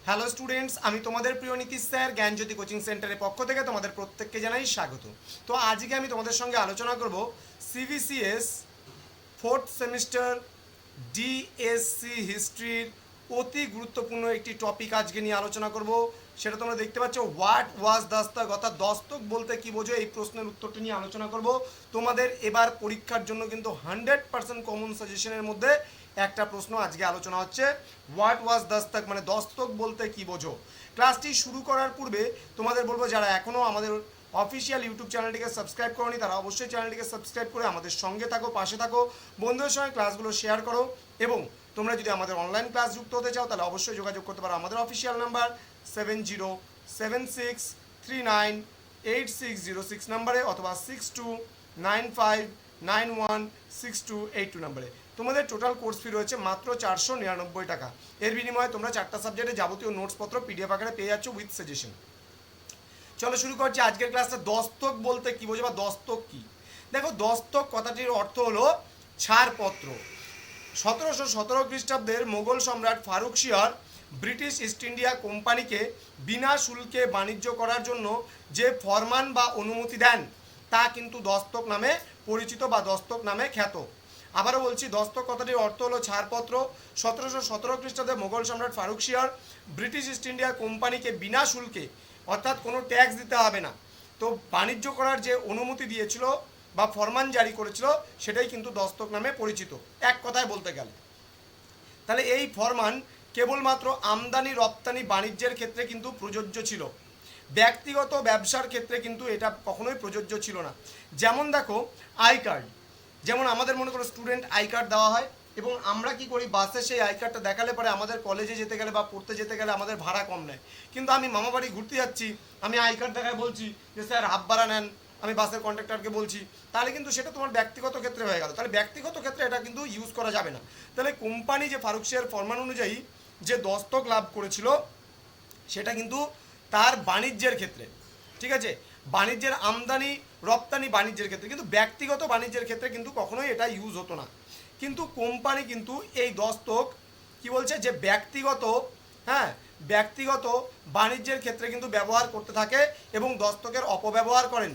Hello students, আমি তোমাদের প্রিয় নীতিশ স্যার জ্ঞানজ্যোতি কোচিং সেন্টারের পক্ষ থেকে তোমাদের প্রত্যেককে জানাই স্বাগত। তো আজকে আমি তোমাদের সঙ্গে আলোচনা করব সিবিসিএস ফোর্থ সেমিস্টার ডিএসসি হিস্ট্রির অতি গুরুত্বপূর্ণ একটি টপিক আজকে নিয়ে আলোচনা করব। সেটা তোমরা দেখতে পাচ্ছ, হোয়াট ওয়াজ দস্তক, অর্থাৎ দস্তক বলতে কি বোঝো, এই প্রশ্নের উত্তরটি নিয়ে আলোচনা করব। তোমাদের এবার পরীক্ষার জন্য কিন্তু 100% কমন সাজেশনের মধ্যে একটা প্রশ্ন আজকে আলোচনা হচ্ছে, হোয়াট ওয়াজ দস্তক মানে দস্তক বলতে কি বোঝো। ক্লাসটি শুরু করার পূর্বে তোমাদের বলবো, যারা এখনও আমাদের অফিসিয়াল ইউটিউব চ্যানেলটিকে সাবস্ক্রাইব করোনি তারা অবশ্যই চ্যানেলটিকে সাবস্ক্রাইব করে আমাদের সঙ্গে থাকো, পাশে থাকো, বন্ধুদের সঙ্গে ক্লাসগুলো শেয়ার করো। এবং তোমরা যদি আমাদের অনলাইন ক্লাস যুক্ত হতে চাও তাহলে অবশ্যই যোগাযোগ করতে পারো আমাদের অফিসিয়াল নাম্বার 7076398606 নাম্বারে, অথবা 6295916282 নাম্বারে। তোমাদের টোটাল কোর্স ফি রয়েছে মাত্র 499 টাকা। এর বিনিময়ে তোমরা 4টা সাবজেক্টে যাবতীয় নোটসপত্র পিডিএফ আকারে পেয়ে যাচ্ছ উইথ সাজেশন। চলো শুরু করছি আজকের ক্লাসটা। দস্তক বলতে কি বোঝো বা দস্তক কি? দেখো, দস্তক কথাটির অর্থ হলো ছাড়পত্র। 1717 খ্রিস্টাব্দের মোগল সম্রাট ফারুক শিয়ার ব্রিটিশ ইস্ট ইন্ডিয়া কোম্পানিকে বিনা শুল্কে বাণিজ্য করার জন্য যে ফরমান বা অনুমতি দেন তা কিন্তু দস্তক নামে পরিচিত বা দস্তক নামে খ্যাত। আবারও বলছি, দস্তক কথাটির অর্থ হলো ছাড়পত্র। 1717 খ্রিস্টাব্দে মোগল সম্রাট ফারুক শিয়ার ব্রিটিশ ইস্ট ইন্ডিয়া কোম্পানিকে বিনা শুল্কে, অর্থাৎ কোনো ট্যাক্স দিতে হবে না, তো বাণিজ্য করার যে অনুমতি দিয়েছিল বা ফরমান জারি করেছিল সেটাই কিন্তু দস্তক নামে পরিচিত এক কথায় বলতে গেলে। তাহলে এই ফরমান কেবলমাত্র আমদানি রপ্তানি বাণিজ্যের ক্ষেত্রে কিন্তু প্রযোজ্য ছিল, ব্যক্তিগত ব্যবসার ক্ষেত্রে কিন্তু এটা কখনোই প্রযোজ্য ছিল না। যেমন দেখো, আই কার্ড, যেমন আমাদের মনে করো স্টুডেন্ট আই কার্ড দেওয়া হয় এবং আমরা কি করি, বাসে সেই আই কার্ডটা দেখালে পরে আমাদের কলেজে যেতে গেলে বা পড়তে যেতে গেলে আমাদের ভাড়া কম নেয়। কিন্তু আমি মামাবাড়ি ঘুরতে যাচ্ছি, আমি আই কার্ড দেখায় বলছি যে স্যার হাফ ভাড়া নেন, আমি বাসের কন্ট্রাক্টরকে বলছি, তাহলে কিন্তু সেটা তোমার ব্যক্তিগত ক্ষেত্রে হয়ে গেল। তাহলে ব্যক্তিগত ক্ষেত্রে এটা কিন্তু ইউজ করা যাবে না। তাহলে কোম্পানি যে ফারুক শিয়ার ফরমান অনুযায়ী যে দস্তক লাভ করেছিল সেটা কিন্তু তার বাণিজ্যের ক্ষেত্রে, ঠিক আছে, বাণিজ্যের আমদানি রপ্তানি বাণিজ্যের ক্ষেত্রে, কিন্তু ব্যক্তিগত বাণিজ্যের ক্ষেত্রে কিন্তু কখনোই এটা ইউজ হতো না। কিন্তু কোম্পানি কিন্তু এই দস্তক কি বলছে, যে ব্যক্তিগত, হ্যাঁ, ব্যক্তিগত বাণিজ্যের ক্ষেত্রে কিন্তু ব্যবহার করতে থাকে এবং দস্তকের অপব্যবহার করেন,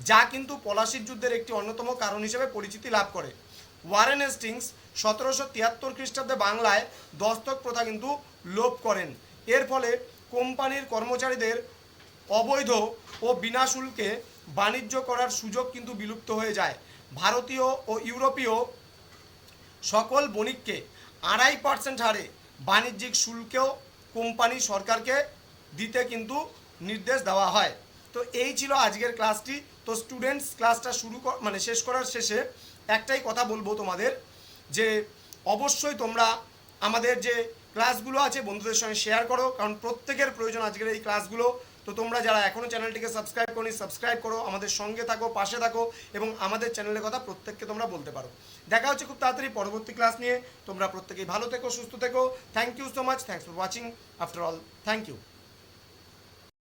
যা কিন্তু পলাশির যুদ্ধের একটি অন্যতম কারণ হিসেবে পরিচিতি লাভ করে। ওয়ারেন হেস্টিংস 1773 খ্রিস্টাব্দে বাংলায় দস্তক প্রথা কিন্তু লোপ করেন। এর ফলে কোম্পানির কর্মচারীদের অবৈধ ও বিনা শুল্কে বাণিজ্য করার সুযোগ কিন্তু বিলুপ্ত হয়ে যায়। ভারতীয় ও ইউরোপীয় সকল বণিককে 2.5% হারে বাণিজ্যিক শুল্কেও কোম্পানি সরকারকে দিতে কিন্তু নির্দেশ দেওয়া হয়। তো এই ছিল আজকের ক্লাসটি। তো স্টুডেন্টস, ক্লাসটা শেষ করার শেষে একটাই কথা বলবো তোমাদের, যে অবশ্যই তোমরা আমাদের যে ক্লাসগুলো আছে বন্ধুদের সঙ্গে শেয়ার করো, কারণ প্রত্যেকের প্রয়োজন আজকের এই ক্লাসগুলো। তো তোমরা যারা এখনও চ্যানেলটিকে সাবস্ক্রাইব করোনি সাবস্ক্রাইব করো, আমাদের সঙ্গে থাকো, পাশে থাকো এবং আমাদের চ্যানেলের কথা প্রত্যেককে তোমরা বলতে পারো। দেখা হচ্ছে খুব তাড়াতাড়ি পরবর্তী ক্লাস নিয়ে। তোমরা প্রত্যেকেই ভালো থেকো, সুস্থ থেকো। Thank you so much, thanks for watching. After all, thank you.